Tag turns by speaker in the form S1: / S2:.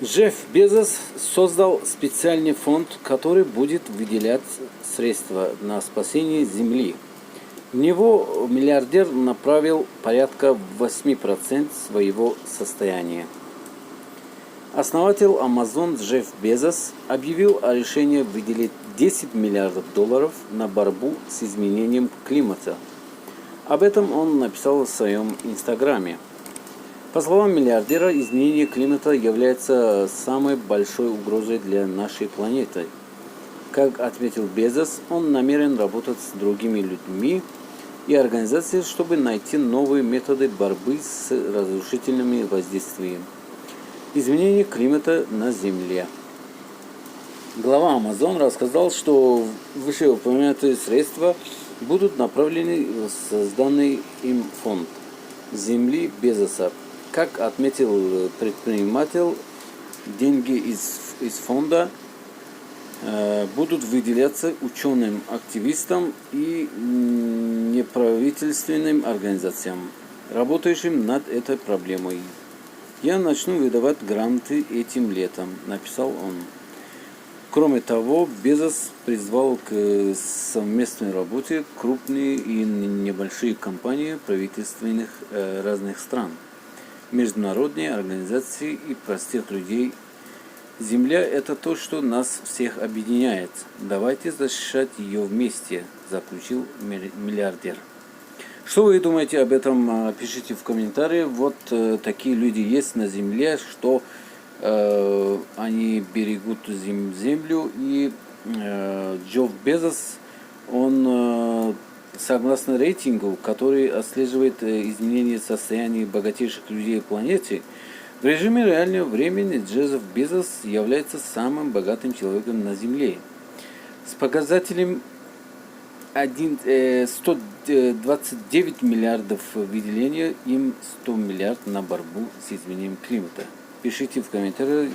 S1: Джефф Безос создал специальный фонд, который будет выделять средства на спасение Земли. В него миллиардер направил порядка 8% своего состояния. Основатель Amazon Джефф Безос объявил о решении выделить $10 миллиардов на борьбу с изменением климата. Об этом он написал в своем инстаграме. По словам миллиардера, изменение климата является самой большой угрозой для нашей планеты. Как отметил Безос, он намерен работать с другими людьми и организациями, чтобы найти новые методы борьбы с разрушительными воздействиями изменения климата на Земле. Глава Amazon рассказал, что вышеупомянутые средства будут направлены в созданный им фонд Земли Безоса. Как отметил предприниматель, деньги из фонда будут выделяться ученым, активистам и неправительственным организациям, работающим над этой проблемой. «Я начну выдавать гранты этим летом», — написал он. Кроме того, Безос призвал к совместной работе крупные и небольшие компании правительственных разных стран, международные организации и простых людей. Земля – это то, что нас всех объединяет. Давайте защищать ее вместе, заключил миллиардер. Что вы думаете об этом? Пишите в комментариях. Вот такие люди есть на Земле, что они берегут землю. И Джефф Безос, он согласно рейтингу, который отслеживает изменение состояния богатейших людей на планете, в режиме реального времени Джефф Безос является самым богатым человеком на Земле. С показателем 129 миллиардов выделения, им 100 миллиардов на борьбу с изменением климата. Пишите в комментариях,